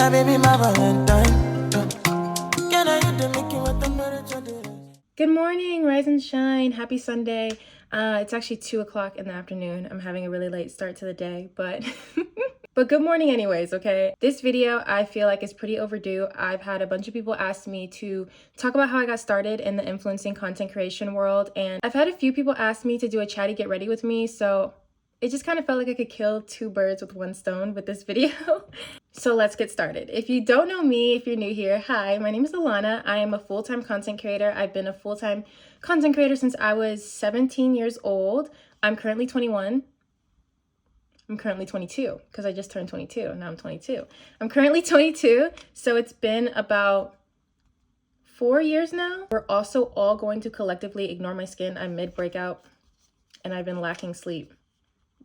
My baby, my Valentine. Can I hit the Mickey with the murder? Good morning, rise and shine. Happy Sunday. It's actually 2 o'clock in the afternoon. I'm having a really late start to the day, but but good morning anyways, okay? This video I feel like is pretty overdue. I've had a bunch of people ask me to talk about how I got started in the influencing content creation world, and I've had a few people ask me to do a chatty get ready with me, so it just kind of felt like I could kill two birds with one stone with this video. So let's get started. If you don't know me, if you're new here, hi, my name is Alana. I am a full-time content creator. I've been a full-time content creator since I was 17 years old. I'm currently 21. I'm currently 22 because I just turned 22. Now I'm 22. I'm currently 22, so it's been about 4 years now. We're also all going to collectively ignore my skin. I'm mid-breakout and I've been lacking sleep.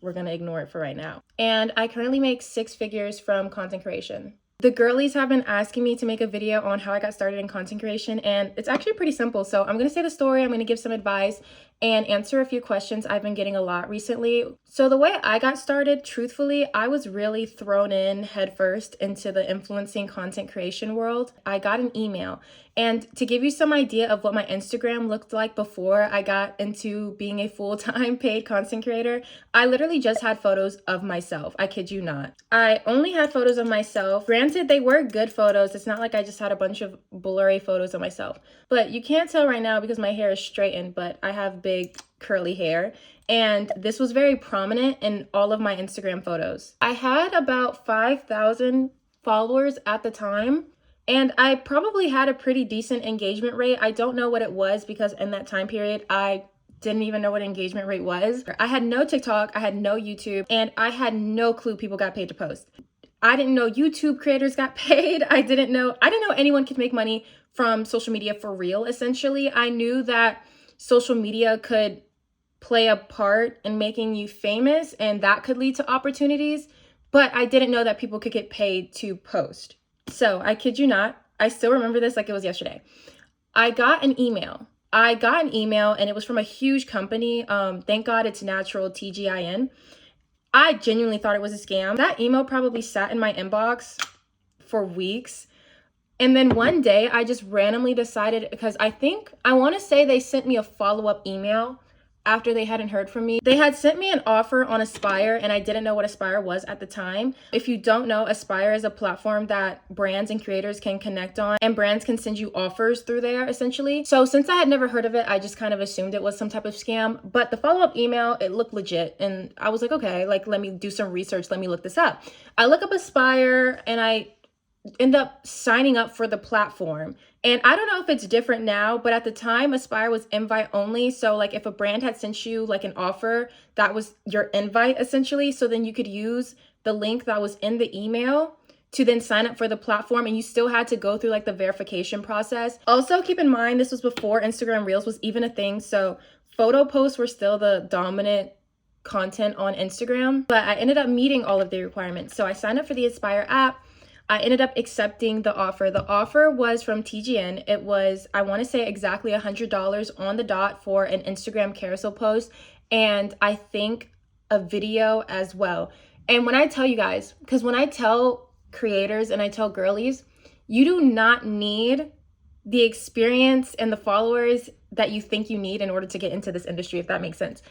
We're gonna ignore it for right now. And I currently make 6 figures from content creation. The girlies have been asking me to make a video on how I got started in content creation, and it's actually pretty simple. So I'm gonna say the story, I'm gonna give some advice, and answer a few questions I've been getting a lot recently. So the way I got started, truthfully, I was really thrown in headfirst into the influencing content creation world. I got an email, and to give you some idea of what my Instagram looked like before I got into being a full-time paid content creator, I literally just had photos of myself. I kid you not. I only had photos of myself. Granted, they were good photos. It's not like I just had a bunch of blurry photos of myself. But you can't tell right now because my hair is straightened, but I have big curly hair. And this was very prominent in all of my Instagram photos. I had about 5,000 followers at the time. And I probably had a pretty decent engagement rate. I don't know what it was because in that time period, I didn't even know what engagement rate was. I had no TikTok, I had no YouTube, and I had no clue people got paid to post. I didn't know YouTube creators got paid. I didn't know anyone could make money from social media for real, essentially. I knew that social media could play a part in making you famous and that could lead to opportunities, but I didn't know that people could get paid to post. So I kid you not, I still remember this like it was yesterday. I got an email and it was from a huge company. Thank God it's natural, TGIN. I genuinely thought it was a scam. That email probably sat in my inbox for weeks. And then one day I just randomly decided, because I want to say they sent me a follow-up email after they hadn't heard from me. They had sent me an offer on Aspire, and I didn't know what Aspire was at the time. If you don't know, Aspire is a platform that brands and creators can connect on, and brands can send you offers through there, essentially. So since I had never heard of it, I just kind of assumed it was some type of scam. But the follow-up email, it looked legit, and I was like, okay, like, let me do some research, let me look this up. I look up Aspire, and I end up signing up for the platform. And I don't know if it's different now, but at the time Aspire was invite only. So like if a brand had sent you like an offer, that was your invite essentially. So then you could use the link that was in the email to then sign up for the platform, and you still had to go through like the verification process. Also keep in mind, this was before Instagram Reels was even a thing. So photo posts were still the dominant content on Instagram, but I ended up meeting all of the requirements. So I signed up for the Aspire app. I ended up accepting the offer. The offer was from TGN. It was, I want to say exactly $100 on the dot for an Instagram carousel post, and I think a video as well. And when I tell you guys, because when I tell creators and I tell girlies, you do not need the experience and the followers that you think you need in order to get into this industry, if that makes sense.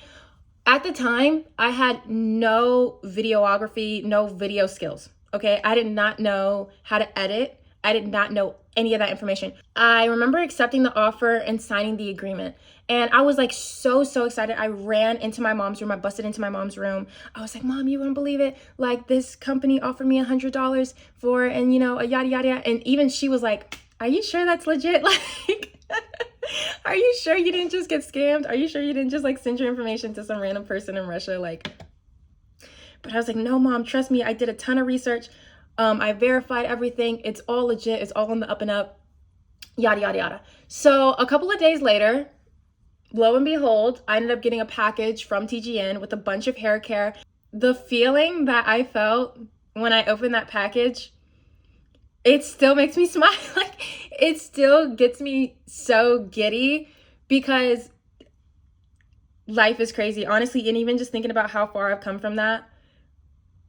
At the time, I had no videography, no video skills. Okay, I did not know how to edit. I did not know any of that information. I remember accepting the offer and signing the agreement. And I was like so excited. I ran into my mom's room. I busted into my mom's room. I was like, Mom, you wouldn't believe it. Like, this company offered me $100 for, and you know, a yada, yada, yada. And even she was like, are you sure that's legit? Like, are you sure you didn't just get scammed? Are you sure you didn't just like send your information to some random person in Russia? Like, but I was like, no, Mom, trust me. I did a ton of research. I verified everything. It's all legit. It's all on the up and up, yada, yada, yada. So a couple of days later, lo and behold, I ended up getting a package from TGN with a bunch of hair care. The feeling that I felt when I opened that package, it still makes me smile. Like, it still gets me so giddy because life is crazy, honestly. And even just thinking about how far I've come from that,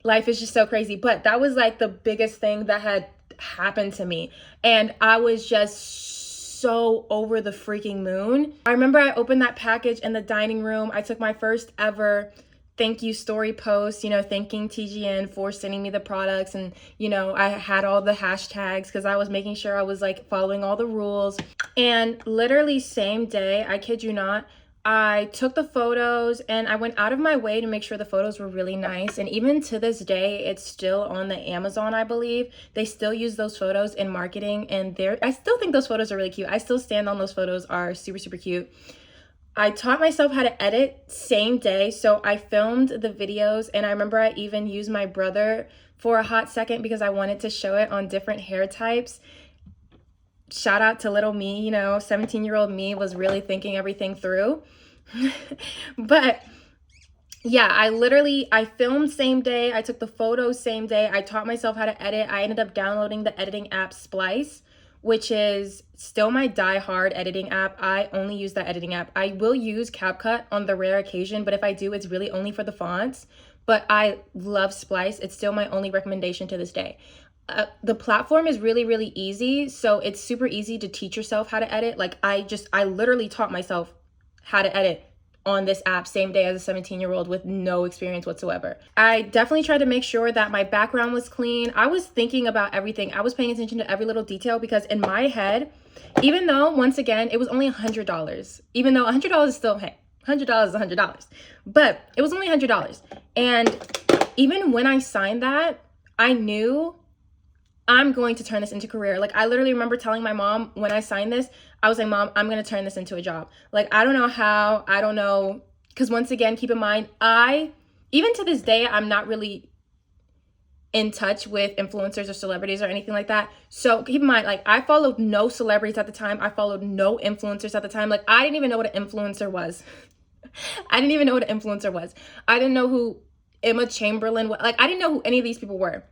life is just so crazy. But that was like the biggest thing that had happened to me. And I was just so over the freaking moon. I remember I opened that package in the dining room. I took my first ever thank you story post, thanking TGN for sending me the products. And, I had all the hashtags because I was making sure I was like following all the rules. And literally same day, I kid you not, I took the photos and I went out of my way to make sure the photos were really nice. And even to this day, it's still on the Amazon, I believe. They still use those photos in marketing, and I still think those photos are really cute. I still stand on those photos, are super, super cute. I taught myself how to edit same day. So I filmed the videos, and I remember I even used my brother for a hot second because I wanted to show it on different hair types. Shout out to little me, 17-year-old me was really thinking everything through. But yeah, I filmed same day. I took the photos same day. I taught myself how to edit. I ended up downloading the editing app Splice, which is still my die-hard editing app. I only use that editing app. I will use CapCut on the rare occasion, but if I do, it's really only for the fonts. But I love Splice. It's still my only recommendation to this day. The platform is really, really easy. So it's super easy to teach yourself how to edit. Like I literally taught myself how to edit on this app same day as a 17-year-old with no experience whatsoever. I definitely tried to make sure that my background was clean. I was thinking about everything. I was paying attention to every little detail because in my head, even though once again, it was only $100, even though $100 is still, hey, $100 is $100, but it was only $100. And even when I signed that, I knew I'm going to turn this into a career. Like I literally remember telling my mom when I signed this, I was like, Mom, I'm going to turn this into a job. Like, I don't know how, I don't know. Because once again, keep in mind, even to this day, I'm not really in touch with influencers or celebrities or anything like that. So keep in mind, like I followed no celebrities at the time. I followed no influencers at the time. Like I didn't even know what an influencer was. I didn't even know what an influencer was. I didn't know who Emma Chamberlain was. Like I didn't know who any of these people were.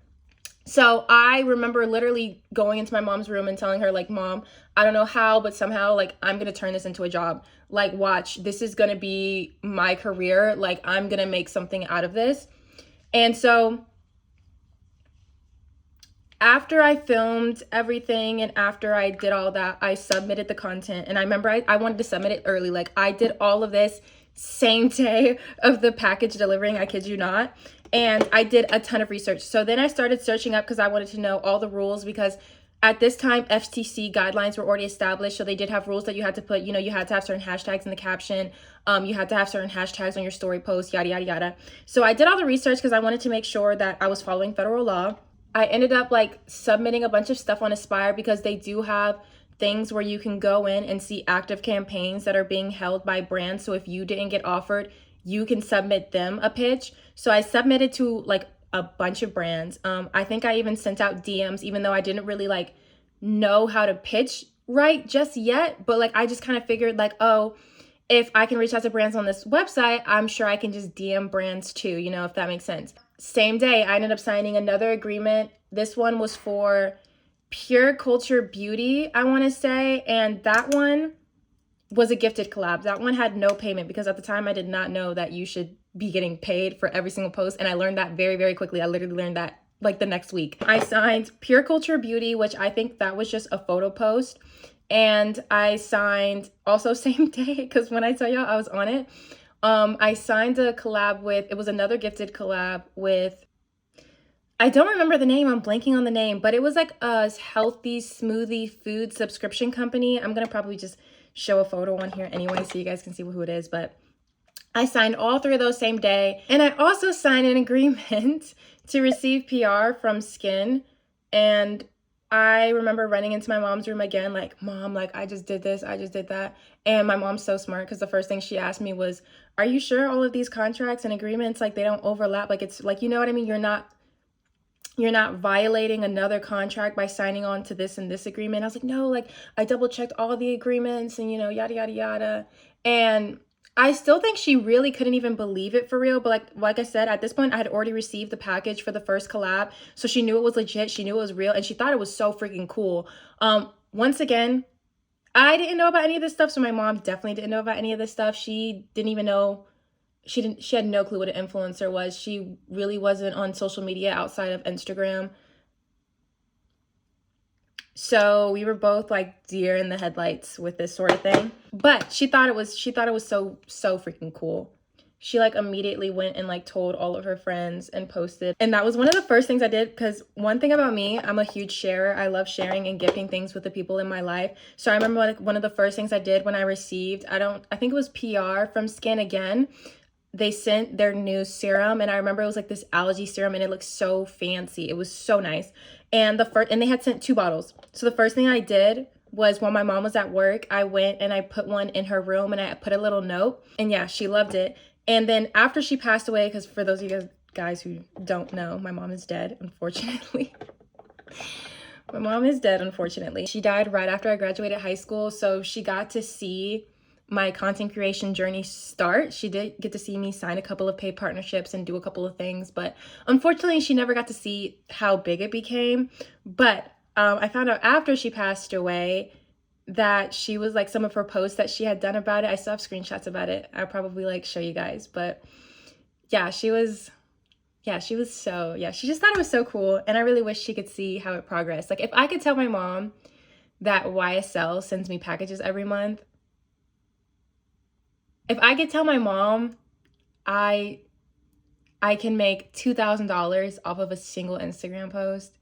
So I remember literally going into my mom's room and telling her like, Mom, I don't know how, but somehow like I'm going to turn this into a job. Like, watch, this is going to be my career. Like I'm going to make something out of this. And so after I filmed everything and after I did all that, I submitted the content. And I remember I wanted to submit it early. Like I did all of this same day of the package delivering, I kid you not. And I did a ton of research. So then I started searching up because I wanted to know all the rules, because at this time, FTC guidelines were already established. So they did have rules that you had to put, you had to have certain hashtags in the caption. You had to have certain hashtags on your story post, yada, yada, yada. So I did all the research because I wanted to make sure that I was following federal law. I ended up like submitting a bunch of stuff on Aspire because they do have things where you can go in and see active campaigns that are being held by brands. So if you didn't get offered, you can submit them a pitch. So I submitted to like a bunch of brands. I think I even sent out DMs, even though I didn't really like know how to pitch right just yet. But like, I just kind of figured like, oh, if I can reach out to brands on this website, I'm sure I can just DM brands too, if that makes sense. Same day, I ended up signing another agreement. This one was for Pure Culture Beauty, I want to say. And that one was a gifted collab. That one had no payment because at the time I did not know that you should be getting paid for every single post. And I learned that very, very quickly. I literally learned that like the next week. I signed Pure Culture Beauty, which I think that was just a photo post. And I signed also same day, because when I tell y'all I was on it, I signed a collab with, it was another gifted collab with, I don't remember the name, I'm blanking on the name, but it was like a healthy smoothie food subscription company. I'm gonna probably just show a photo on here anyway so you guys can see who it is, but I signed all three of those same day. And I also signed an agreement to receive PR from Skin. And I remember running into my mom's room again, like, Mom, like, I just did this, I just did that. And my mom's so smart because the first thing she asked me was, are you sure all of these contracts and agreements, like, they don't overlap? Like, it's like, you know what I mean? You're not violating another contract by signing on to this and this agreement. I was like, no, like, I double checked all the agreements and, yada, yada, yada. And I still think she really couldn't even believe it for real. But like I said, at this point, I had already received the package for the first collab. So she knew it was legit. She knew it was real. And she thought it was so freaking cool. Once again, I didn't know about any of this stuff. So my mom definitely didn't know about any of this stuff. She didn't even know. She had no clue what an influencer was. She really wasn't on social media outside of Instagram. So we were both like deer in the headlights with this sort of thing. But she thought it was so freaking cool. She like immediately went and like told all of her friends and posted. And that was one of the first things I did, because one thing about me, I'm a huge sharer. I love sharing and gifting things with the people in my life. So I remember like one of the first things I did when I received, I think it was PR from Skin Again. They sent their new serum, and I remember it was like this algae serum, and it looked so fancy. It was so nice. And they had sent 2 bottles. So the first thing I did was, while my mom was at work, I went and I put one in her room, and I put a little note, and yeah, she loved it. And then after she passed away, because for those of you guys who don't know, my mom is dead, unfortunately. My mom is dead, unfortunately. She died right after I graduated high school, so she got to see my content creation journey start. She did get to see me sign a couple of paid partnerships and do a couple of things, but unfortunately she never got to see how big it became. But I found out after she passed away that she was like, some of her posts that she had done about it, I still have screenshots about it. I'll probably like show you guys, but yeah, she just thought it was so cool, and I really wish she could see how it progressed. Like, if I could tell my mom that YSL sends me packages every month, if I could tell my mom I can make $2,000 off of a single Instagram post.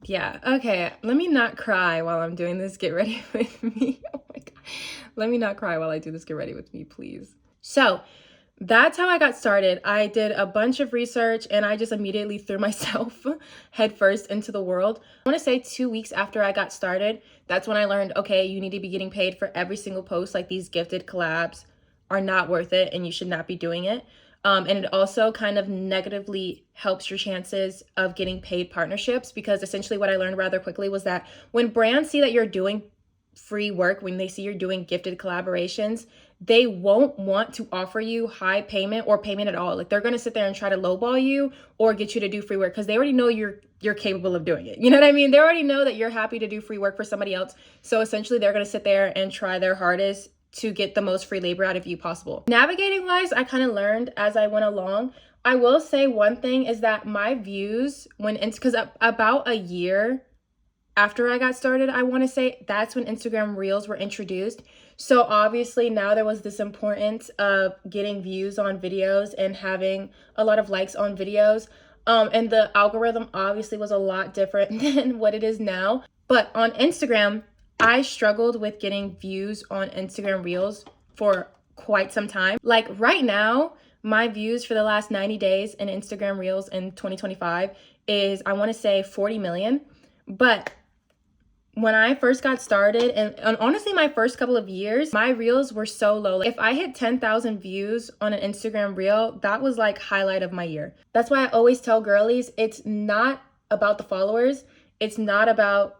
Yeah, okay, let me not cry while I'm doing this. Get ready with me. Oh my God. Let me not cry while I do this. Get ready with me, please. So that's how I got started. I did a bunch of research, and I just immediately threw myself headfirst into the world. I want to say 2 weeks after I got started, that's when I learned, okay, you need to be getting paid for every single post. Like, these gifted collabs are not worth it, and you should not be doing it. And it also kind of negatively helps your chances of getting paid partnerships, because essentially what I learned rather quickly was that when brands see that you're doing free work, when they see you're doing gifted collaborations, they won't want to offer you high payment or payment at all. Like, they're going to sit there and try to lowball you or get you to do free work, because they already know you're capable of doing it. You know what I mean? They already know that you're happy to do free work for somebody else. So essentially they're going to sit there and try their hardest to get the most free labor out of you possible. Navigating wise, I kind of learned as I went along. I will say one thing is that my views because about a year after I got started, I want to say, that's when Instagram Reels were introduced. So obviously now there was this importance of getting views on videos and having a lot of likes on videos. And the algorithm obviously was a lot different than what it is now. But on Instagram, I struggled with getting views on Instagram Reels for quite some time. Like, right now, my views for the last 90 days in Instagram Reels in 2025 is, I want to say, 40 million. But when I first got started, and honestly my first couple of years, my reels were so low. If I hit 10,000 views on an Instagram reel, that was like highlight of my year. That's why I always tell girlies, it's not about the followers. It's not about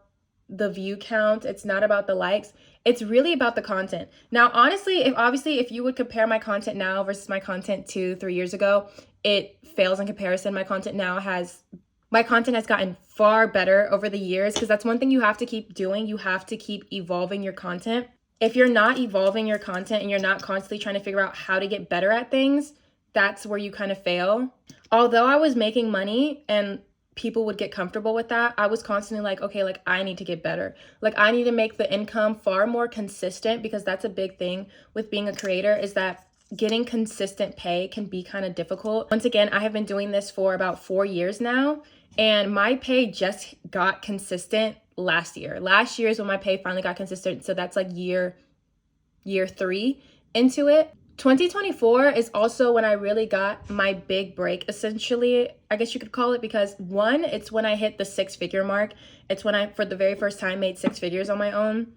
the view count. It's not about the likes. It's really about the content. Now, honestly, if you would compare my content now versus my content 2-3 years ago, it fails in comparison. My content has gotten far better over the years, because that's one thing you have to keep doing. You have to keep evolving your content. If you're not evolving your content and you're not constantly trying to figure out how to get better at things, that's where you kind of fail. Although I was making money and people would get comfortable with that, I was constantly like, okay, like, I need to get better. Like, I need to make the income far more consistent, because that's a big thing with being a creator, is that getting consistent pay can be kind of difficult. Once again, I have been doing this for about 4 years now, and my pay just got consistent last year. Last year is when my pay finally got consistent. So that's like year 3 into it. 2024 is also when I really got my big break, essentially, I guess you could call it, because one, it's when I hit the 6-figure mark. It's when I, for the very first time, made 6 figures on my own.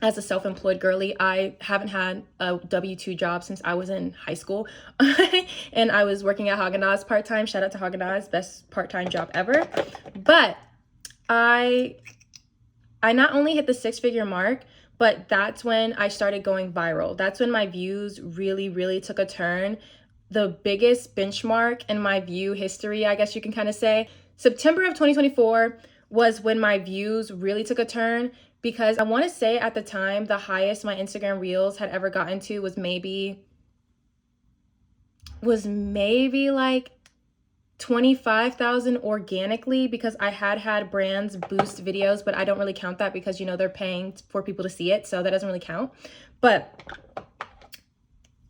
As a self-employed girly, I haven't had a W-2 job since I was in high school. And I was working at Haagen-Dazs part-time. Shout out to Haagen-Dazs, best part-time job ever. But I not only hit the 6-figure mark, but that's when I started going viral. That's when my views really, really took a turn. The biggest benchmark in my view history, I guess you can kind of say, September of 2024 was when my views really took a turn, because I want to say at the time, the highest my Instagram Reels had ever gotten to was maybe was maybe like 25,000 organically, because I had brands boost videos, but I don't really count that because, you know, they're paying for people to see it, so that doesn't really count. But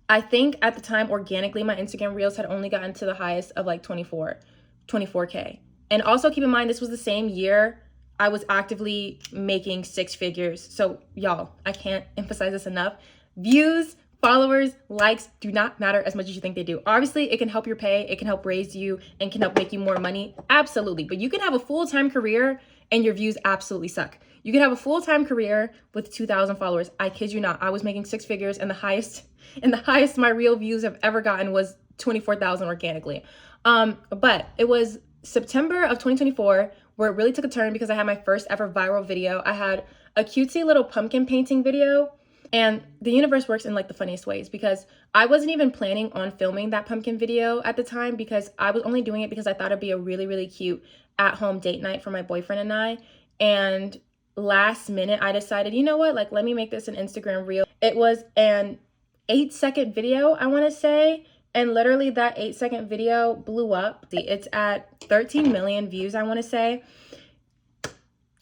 I think at the time, organically, my Instagram reels had only gotten to the highest of like 24K. And also keep in mind, this was the same year I was actively making 6 figures. So y'all, I can't emphasize this enough. Views, followers, likes do not matter as much as you think they do. Obviously, it can help your pay, it can help raise you, and can help make you more money. Absolutely. But you can have a full-time career and your views absolutely suck. You can have a full-time career with 2,000 followers. I kid you not. I was making 6 figures, and the highest my real views have ever gotten was 24,000 organically. But it was September of 2024 where it really took a turn because I had my first ever viral video. I had a cutesy little pumpkin painting video, and the universe works in like the funniest ways, because I wasn't even planning on filming that pumpkin video at the time, because I was only doing it because I thought it'd be a really, really cute at-home date night for my boyfriend and I. And last minute, I decided, you know what, like, let me make this an Instagram reel. It was an 8-second video, I want to say. And literally that 8-second video blew up. It's at 13 million views, I want to say.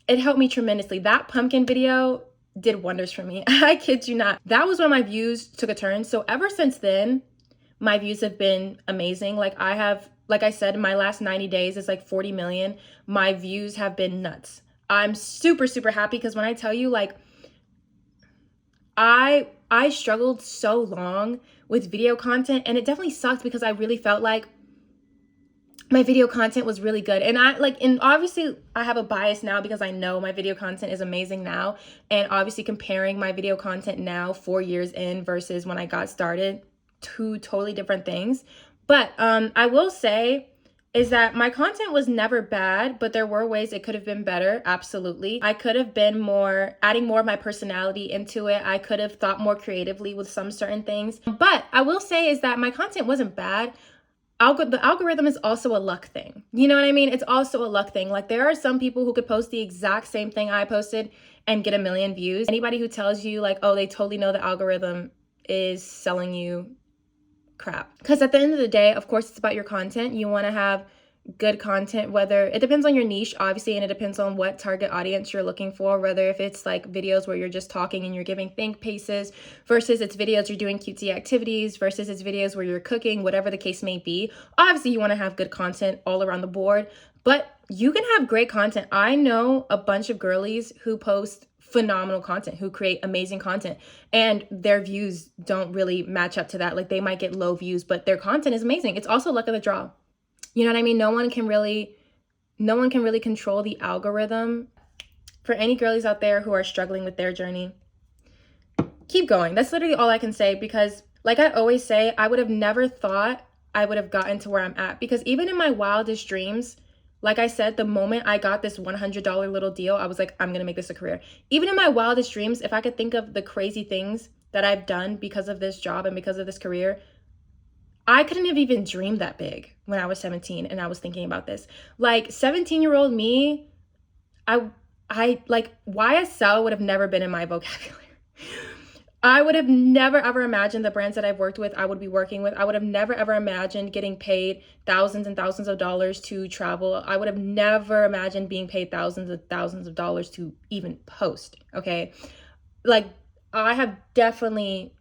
It helped me tremendously. That pumpkin video did wonders for me. I kid you not. That was when my views took a turn. So ever since then, my views have been amazing. Like I said, my last 90 days is like 40 million. My views have been nuts. I'm super, super happy, because when I tell you, like, I struggled so long with video content, and it definitely sucked because I really felt like my video content was really good. And obviously I have a bias now because I know my video content is amazing now. And obviously comparing my video content now 4 years in versus when I got started, 2 totally different things. But I will say is that my content was never bad, but there were ways it could have been better. Absolutely. I could have been adding more of my personality into it. I could have thought more creatively with some certain things. But I will say is that my content wasn't bad. The algorithm is also a luck thing. You know what I mean? It's also a luck thing. Like, there are some people who could post the exact same thing I posted and get 1 million views. Anybody who tells you like, oh, they totally know the algorithm is selling you crap. Because at the end of the day, of course, it's about your content. You want to have good content, whether it depends on your niche, obviously, and it depends on what target audience you're looking for, whether if it's like videos where you're just talking and you're giving think pieces versus it's videos you're doing cutesy activities versus it's videos where you're cooking, whatever the case may be. Obviously, you want to have good content all around the board, but you can have great content. I know a bunch of girlies who post phenomenal content, who create amazing content, and their views don't really match up to that. Like, they might get low views, but their content is amazing. It's also luck of the draw. You know what I mean? No one can really control the algorithm. For any girlies out there who are struggling with their journey, keep going. That's literally all I can say, because like I always say, I would have never thought I would have gotten to where I'm at, because even in my wildest dreams, like I said, the moment I got this $100 little deal, I was like, I'm going to make this a career. Even in my wildest dreams, if I could think of the crazy things that I've done because of this job and because of this career, I couldn't have even dreamed that big when I was 17 and I was thinking about this. Like, 17-year-old me, I like, YSL would have never been in my vocabulary. I would have never ever imagined the brands that I've worked with, I would be working with. I would have never ever imagined getting paid thousands and thousands of dollars to travel. I would have never imagined being paid thousands of dollars to even post, okay? Like, I have definitely,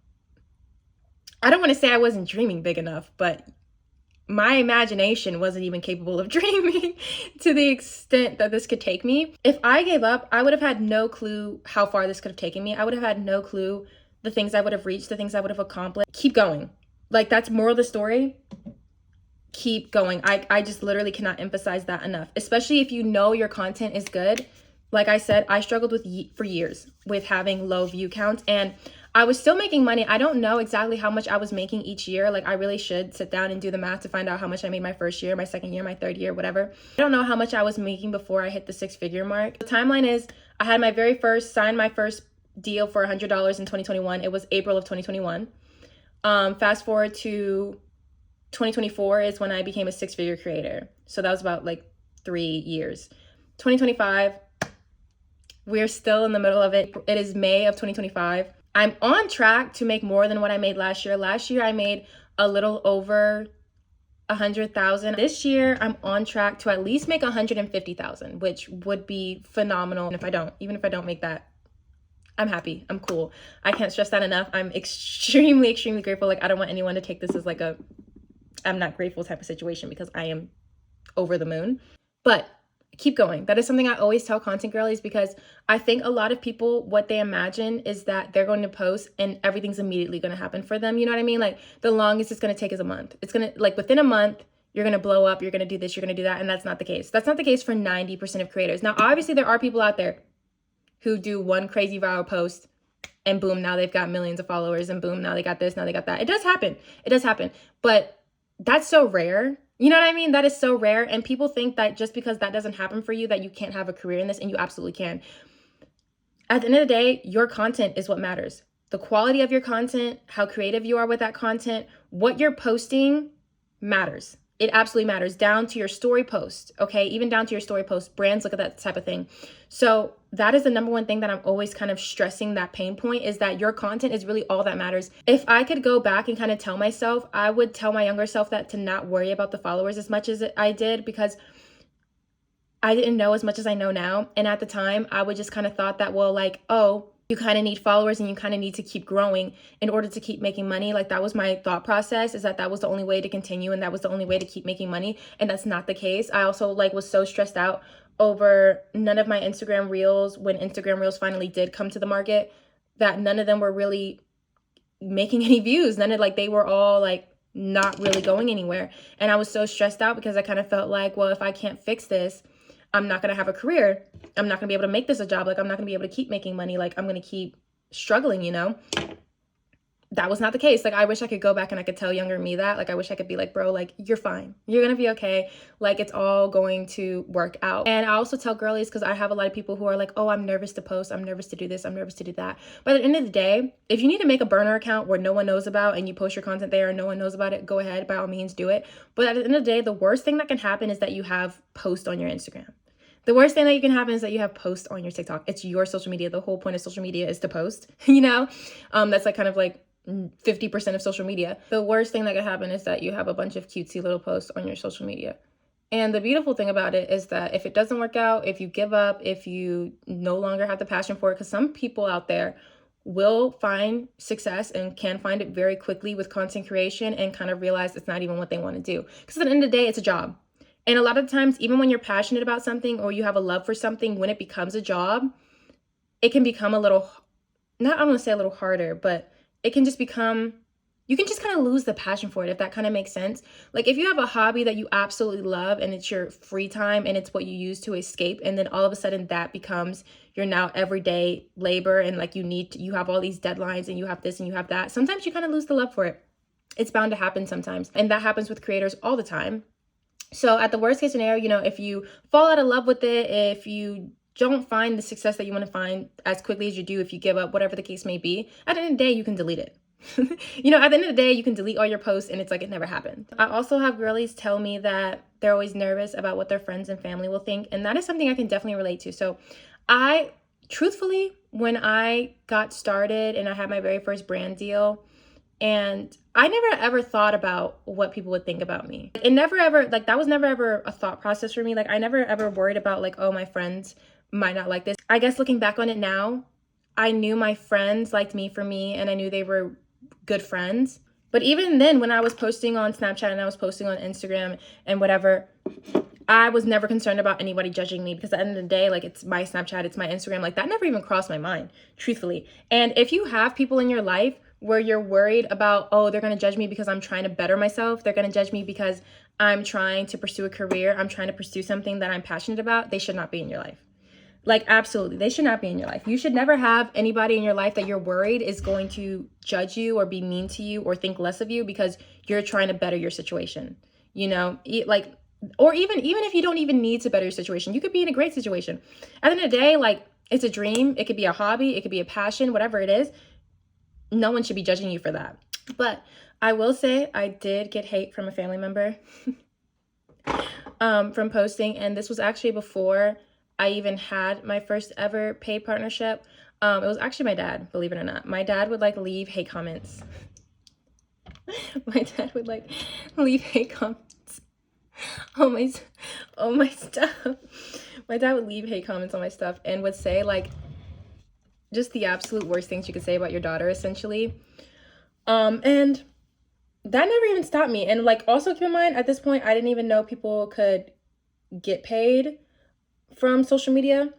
I don't want to say I wasn't dreaming big enough, but my imagination wasn't even capable of dreaming to the extent that this could take me. If I gave up, I would have had no clue how far this could have taken me. I would have had no clue the things I would have reached, the things I would have accomplished. Keep going. Like, that's moral of the story. Keep going. I just literally cannot emphasize that enough, especially if you know your content is good. Like I said, I struggled for years with having low view counts, and I was still making money. I don't know exactly how much I was making each year. Like, I really should sit down and do the math to find out how much I made my first year, my second year, my third year, whatever. I don't know how much I was making before I hit the 6-figure mark. The timeline is, I had signed my first deal for $100 in 2021. It was April of 2021. Fast forward to 2024 is when I became a 6-figure creator. So that was about like 3 years. 2025, we're still in the middle of it. It is May of 2025. I'm on track to make more than what I made last year. Last year I made a little over 100,000. This year I'm on track to at least make 150,000, which would be phenomenal. And even if I don't make that, I'm happy. I'm cool. I can't stress that enough. I'm extremely, extremely grateful. Like, I don't want anyone to take this as like a I'm not grateful type of situation, because I am over the moon. But keep going. That is something I always tell content girlies, because I think a lot of people, what they imagine is that they're going to post and everything's immediately going to happen for them. You know what I mean? Like, the longest it's going to take is a month. It's going to, like, within a month, you're going to blow up, you're going to do this, you're going to do that. And that's not the case. That's not the case for 90% of creators. Now, obviously, there are people out there who do one crazy viral post and boom, now they've got millions of followers, and boom, now they got this, now they got that. It does happen. It does happen. But that's so rare. You know what I mean? That is so rare. And people think that just because that doesn't happen for you, that you can't have a career in this, and you absolutely can. At the end of the day, your content is what matters. The quality of your content, how creative you are with that content, what you're posting matters. It absolutely matters, down to your story post, okay? Even down to your story post. Brands look at that type of thing. So that is the number one thing that I'm always kind of stressing, that pain point, is that your content is really all that matters. If I could go back and kind of tell myself, I would tell my younger self that to not worry about the followers as much as I did, because I didn't know as much as I know now. And at the time, I would just kind of thought that, well, like, oh, you kind of need followers and you kind of need to keep growing in order to keep making money. Like, that was my thought process, is that that was the only way to continue, and that was the only way to keep making money. And that's not the case. I also like was so stressed out over none of my Instagram reels, when Instagram reels finally did come to the market, that none of them were really making any views. None of, like, they were all like not really going anywhere. And I was so stressed out because I kind of felt like, well, if I can't fix this, I'm not going to have a career. I'm not going to be able to make this a job. Like, I'm not going to be able to keep making money. Like, I'm going to keep struggling, you know? That was not the case. Like, I wish I could go back and I could tell younger me that. Like, I wish I could be like, bro, like, you're fine. You're going to be okay. Like, it's all going to work out. And I also tell girlies, because I have a lot of people who are like, oh, I'm nervous to post. I'm nervous to do this. I'm nervous to do that. But at the end of the day, if you need to make a burner account where no one knows about and you post your content there and no one knows about it, go ahead. By all means, do it. But at the end of the day, the worst thing that can happen is that you have posts on your Instagram. The worst thing that you can happen is that you have posts on your TikTok. It's your social media. The whole point of social media is to post, you know? That's like kind of like 50% of social media. The worst thing that could happen is that you have a bunch of cutesy little posts on your social media. And the beautiful thing about it is that if it doesn't work out, if you give up, if you no longer have the passion for it, because some people out there will find success and can find it very quickly with content creation and kind of realize it's not even what they want to do. Because at the end of the day, it's a job. And a lot of times, even when you're passionate about something or you have a love for something, when it becomes a job, it can become a little, not, I don't want to say a little harder, but it can just become, you can just kind of lose the passion for it, if that kind of makes sense. Like, if you have a hobby that you absolutely love and it's your free time and it's what you use to escape, and then all of a sudden that becomes your now everyday labor, and like you have all these deadlines and you have this and you have that, sometimes you kind of lose the love for it. It's bound to happen sometimes. And that happens with creators all the time. So at the worst case scenario, you know, if you fall out of love with it, if you don't find the success that you want to find as quickly as you do, if you give up, whatever the case may be, at the end of the day, you can delete it. You know, at the end of the day, you can delete all your posts and it's like it never happened. I also have girlies tell me that they're always nervous about what their friends and family will think. And that is something I can definitely relate to. So truthfully, when I got started and I had my very first brand deal, and I never ever thought about what people would think about me. It never ever, like, that was never ever a thought process for me. Like, I never ever worried about like, oh, my friends might not like this. I guess looking back on it now, I knew my friends liked me for me, and I knew they were good friends. But even then, when I was posting on Snapchat and I was posting on Instagram and whatever, I was never concerned about anybody judging me, because at the end of the day, like, it's my Snapchat, it's my Instagram. Like, that never even crossed my mind, truthfully. And if you have people in your life where you're worried about, oh, they're going to judge me because I'm trying to better myself, they're going to judge me because I'm trying to pursue a career, I'm trying to pursue something that I'm passionate about, they should not be in your life. Like, absolutely, they should not be in your life. You should never have anybody in your life that you're worried is going to judge you or be mean to you or think less of you because you're trying to better your situation, you know? Like, or even if you don't even need to better your situation, you could be in a great situation. At the end of the day, like, it's a dream, it could be a hobby, it could be a passion, whatever it is. No one should be judging you for that. But I will say I did get hate from a family member from posting. And this was actually before I even had my first ever paid partnership. It was actually my dad, believe it or not. My dad would like leave hate comments. My dad would like leave hate comments on my stuff. My dad would leave hate comments on my stuff and would say like just the absolute worst things you could say about your daughter, essentially. And that never even stopped me. And like, also keep in mind, at this point, I didn't even know people could get paid from social media.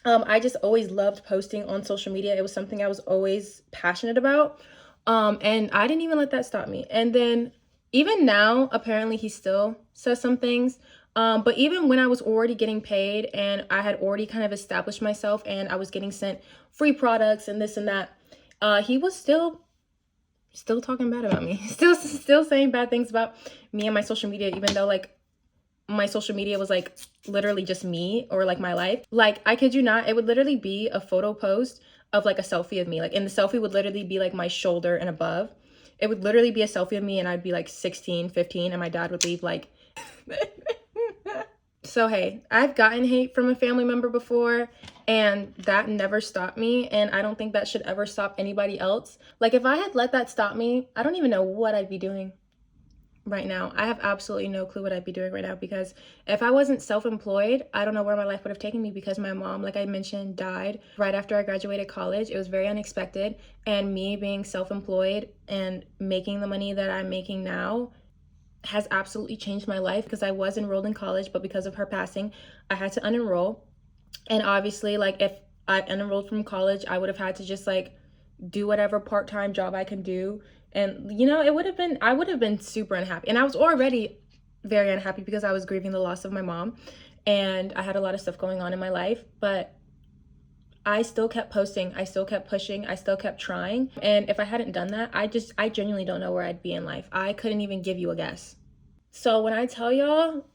I just always loved posting on social media. It was something I was always passionate about. And I didn't even let that stop me. And then even now, apparently he still says some things. But even when I was already getting paid and I had already kind of established myself and I was getting sent free products and this and that, he was still talking bad about me. Still saying bad things about me and my social media, even though like my social media was like literally just me or like my life. Like, I kid you not, it would literally be a photo post of like a selfie of me. Like, and the selfie would literally be like my shoulder and above. It would literally be a selfie of me and I'd be like 16, 15 and my dad would leave like So hey, I've gotten hate from a family member before and that never stopped me, and I don't think that should ever stop anybody else. Like, if I had let that stop me, I don't even know what I'd be doing right now. I have absolutely no clue what I'd be doing right now, because if I wasn't self-employed, I don't know where my life would have taken me, because my mom, like I mentioned, died right after I graduated college. It was very unexpected, and me being self-employed and making the money that I'm making now has absolutely changed my life, because I was enrolled in college, but because of her passing, I had to unenroll. And obviously, like, if I unenrolled from college, I would have had to just like do whatever part-time job I can do. And you know, I would have been super unhappy. And I was already very unhappy because I was grieving the loss of my mom and I had a lot of stuff going on in my life, but I still kept posting, I still kept pushing, I still kept trying. And if I hadn't done that, I genuinely don't know where I'd be in life. I couldn't even give you a guess. So when I tell y'all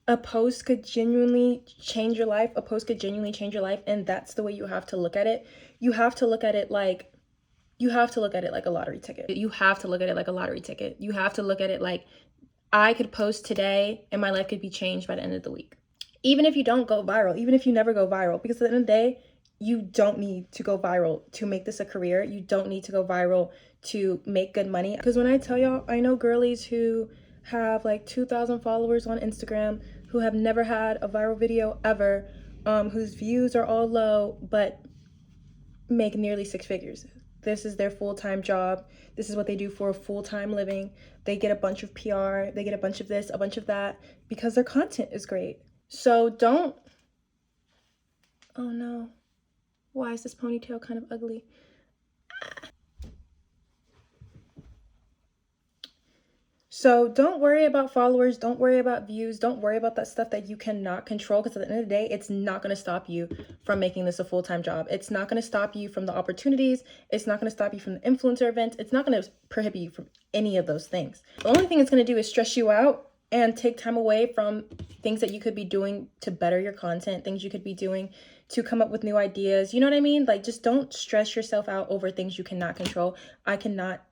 a post could genuinely change your life, a post could genuinely change your life, and that's the way you have to look at it. You have to look at it like a lottery ticket. You have to look at it like a lottery ticket. You have to look at it like, I could post today and my life could be changed by the end of the week. Even if you don't go viral, even if you never go viral, because at the end of the day, you don't need to go viral to make this a career. You don't need to go viral to make good money. Because when I tell y'all, I know girlies who have like 2,000 followers on Instagram who have never had a viral video ever, whose views are all low, but make nearly 6 figures. This is their full-time job. This is what they do for a full-time living. They get a bunch of PR, they get a bunch of this, a bunch of that, because their content is great. So don't, oh no, why is this ponytail kind of ugly? So don't worry about followers, don't worry about views, don't worry about that stuff that you cannot control, because at the end of the day, it's not going to stop you from making this a full-time job. It's not going to stop you from the opportunities. It's not going to stop you from the influencer events. It's not going to prohibit you from any of those things. The only thing it's going to do is stress you out and take time away from things that you could be doing to better your content, things you could be doing to come up with new ideas. You know what I mean? Like, just don't stress yourself out over things you cannot control. I cannot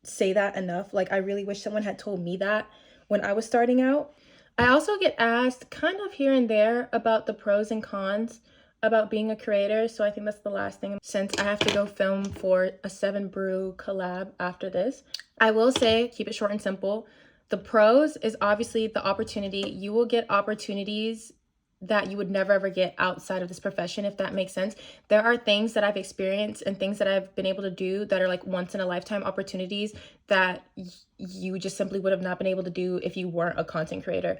say that enough. Like, I really wish someone had told me that when I was starting out. I also get asked kind of here and there about the pros and cons about being a creator, so I think that's the last thing, since I have to go film for a 7 Brew collab after this. I will say, keep it short and simple. The pros is obviously the opportunity. You will get opportunities that you would never ever get outside of this profession, if that makes sense. There are things that I've experienced and things that I've been able to do that are like once in a lifetime opportunities that you just simply would have not been able to do if you weren't a content creator.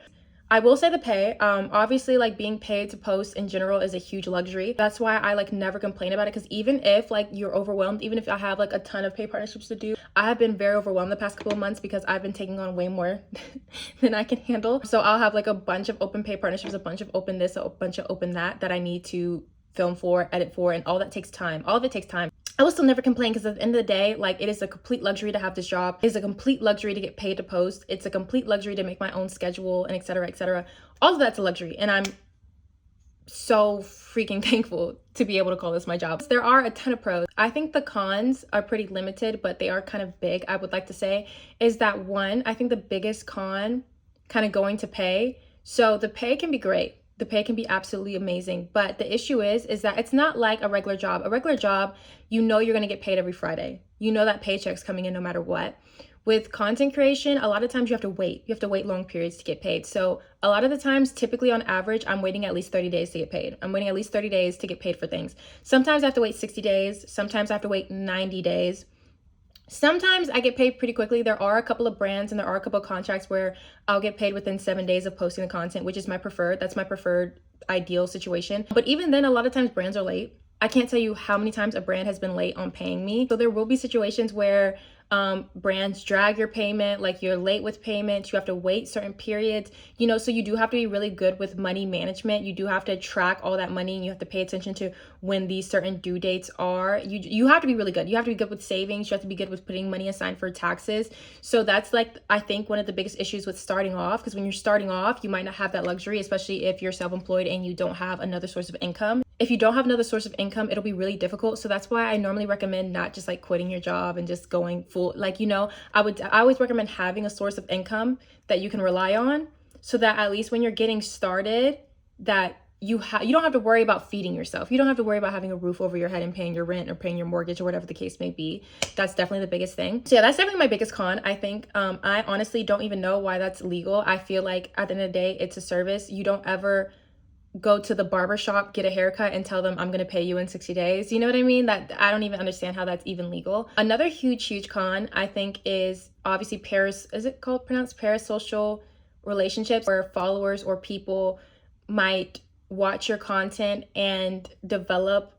I will say the pay, obviously, like, being paid to post in general is a huge luxury. That's why I like never complain about it, because even if like you're overwhelmed, even if I have like a ton of paid partnerships to do, I have been very overwhelmed the past couple of months because I've been taking on way more than I can handle. So I'll have like a bunch of open paid partnerships, a bunch of open this, a bunch of open that I need to film for, edit for, and all that takes time. All of it takes time. I will still never complain, because at the end of the day, like, it is a complete luxury to have this job. It is a complete luxury to get paid to post. It's a complete luxury to make my own schedule, and et cetera, et cetera. All of that's a luxury, and I'm so freaking thankful to be able to call this my job. There are a ton of pros. I think the cons are pretty limited, but they are kind of big, I would like to say, is that one, I think the biggest con, kind of going to pay. So the pay can be great. The pay can be absolutely amazing, but the issue is that it's not like a regular job. A regular job, you know you're going to get paid every Friday. You know that paycheck's coming in no matter what. With content creation, a lot of times you have to wait. You have to wait long periods to get paid. So a lot of the times, typically on average, I'm waiting at least 30 days to get paid. I'm waiting at least 30 days to get paid for things. Sometimes I have to wait 60 days. Sometimes I have to wait 90 days. Sometimes I get paid pretty quickly. There are a couple of brands and there are a couple of contracts where I'll get paid within 7 days of posting the content, which is my preferred. That's my preferred ideal situation. But even then, a lot of times brands are late. I can't tell you how many times a brand has been late on paying me. So there will be situations where brands drag your payment, like you're late with payments, you have to wait certain periods, you know, so you do have to be really good with money management. You do have to track all that money and you have to pay attention to when these certain due dates are. You have to be really good. You have to be good with savings. You have to be good with putting money aside for taxes. So that's like, I think one of the biggest issues with starting off, because when you're starting off, you might not have that luxury, especially if you're self-employed and you don't have another source of income. If you don't have another source of income, it'll be really difficult. So that's why I normally recommend not just like quitting your job and just going full, like, you know, I always recommend having a source of income that you can rely on so that at least when you're getting started, that you don't have to worry about feeding yourself. You don't have to worry about having a roof over your head and paying your rent or paying your mortgage or whatever the case may be. That's definitely the biggest thing. So yeah, that's definitely my biggest con. I think I honestly don't even know why that's legal. I feel like at the end of the day, it's a service. You don't ever go to the barber shop, get a haircut and tell them I'm going to pay you in 60 days. You know what I mean? That I don't even understand how that's even legal. Another huge con I think is obviously parasocial relationships, where followers or people might watch your content and develop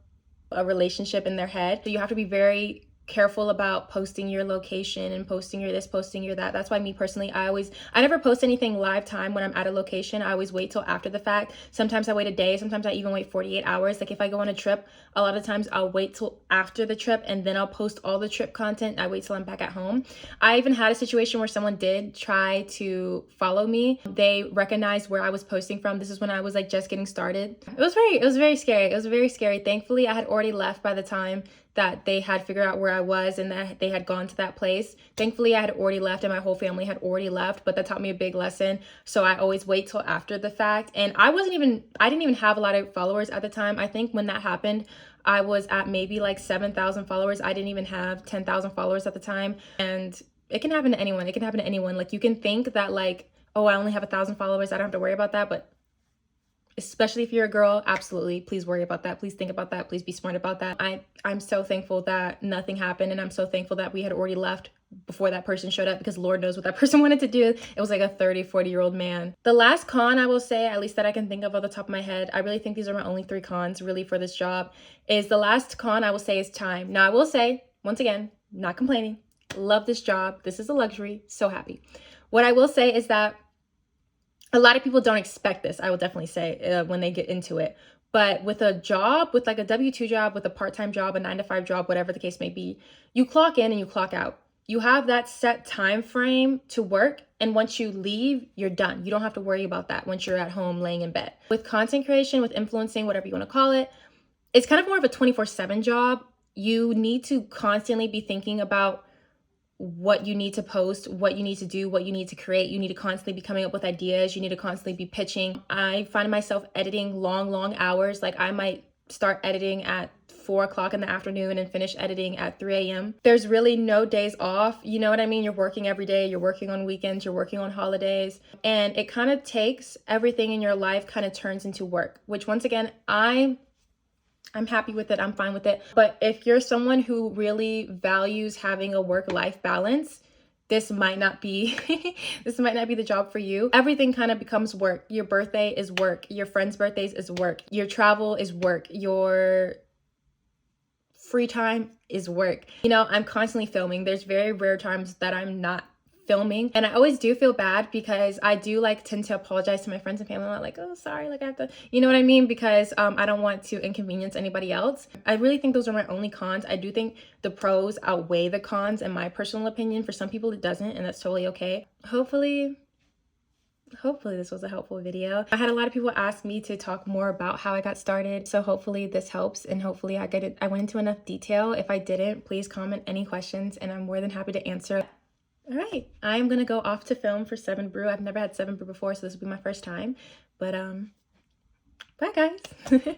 a relationship in their head. So you have to be very careful about posting your location and posting your this, posting your that. That's why me personally, I never post anything live time when I'm at a location. I always wait till after the fact. Sometimes I wait a day, sometimes I even wait 48 hours. Like if I go on a trip, a lot of times I'll wait till after the trip and then I'll post all the trip content. I wait till I'm back at home. I even had a situation where someone did try to follow me. They recognized where I was posting from. This is when I was like just getting started. It was very scary. It was very scary. Thankfully, I had already left by the time that they had figured out where I was and that they had gone to that place. Thankfully, I had already left and my whole family had already left, but that taught me a big lesson. So I always wait till after the fact. And I didn't even have a lot of followers at the time. I think when that happened, I was at maybe like 7,000 followers. I didn't even have 10,000 followers at the time. And it can happen to anyone. It can happen to anyone. Like you can think that like, oh, I only have 1,000 followers, I don't have to worry about that. But especially if you're a girl, absolutely, please worry about that. Please think about that. Please be smart about that. I'm so thankful that nothing happened, and I'm so thankful that we had already left before that person showed up, because Lord knows what that person wanted to do. It was like a 40-year-old man. The last con I will say, at least that I can think of off the top of my head, I really think these are my only 3 cons really for this job, is the last con I will say is time. Now I will say, once again, not complaining, love this job. This is a luxury, so happy. What I will say is that a lot of people don't expect this, I will definitely say, when they get into it. But with a job, with like a W-2 job, with a part-time job, a 9-to-5 job, whatever the case may be, you clock in and you clock out. You have that set time frame to work. And once you leave, you're done. You don't have to worry about that once you're at home laying in bed. With content creation, with influencing, whatever you want to call it, it's kind of more of a 24/7 job. You need to constantly be thinking about what you need to post, what you need to do, what you need to create. You need to constantly be coming up with ideas. You need to constantly be pitching. I find myself editing long hours. Like I might start editing at 4 o'clock in the afternoon and finish editing at 3 a.m. There's really no days off. You know what I mean? You're working every day. You're working on weekends. You're working on holidays. And it kind of takes everything in your life kind of turns into work, which once again, I'm happy with it. I'm fine with it. But if you're someone who really values having a work-life balance, this might not be the job for you. Everything kind of becomes work. Your birthday is work. Your friends' birthdays is work. Your travel is work. Your free time is work. You know, I'm constantly filming. There's very rare times that I'm not filming, and I always do feel bad because I do like tend to apologize to my friends and family. I'm like, oh, sorry, like I have to, you know what I mean? Because I don't want to inconvenience anybody else. I really think those are my only cons. I do think the pros outweigh the cons in my personal opinion. For some people it doesn't, and that's totally okay. Hopefully this was a helpful video. I had a lot of people ask me to talk more about how I got started, so hopefully this helps, and hopefully I went into enough detail. If I didn't, please comment any questions and I'm more than happy to answer. All right, I'm gonna go off to film for 7 Brew. I've never had 7 Brew before, so this will be my first time. But Bye, guys.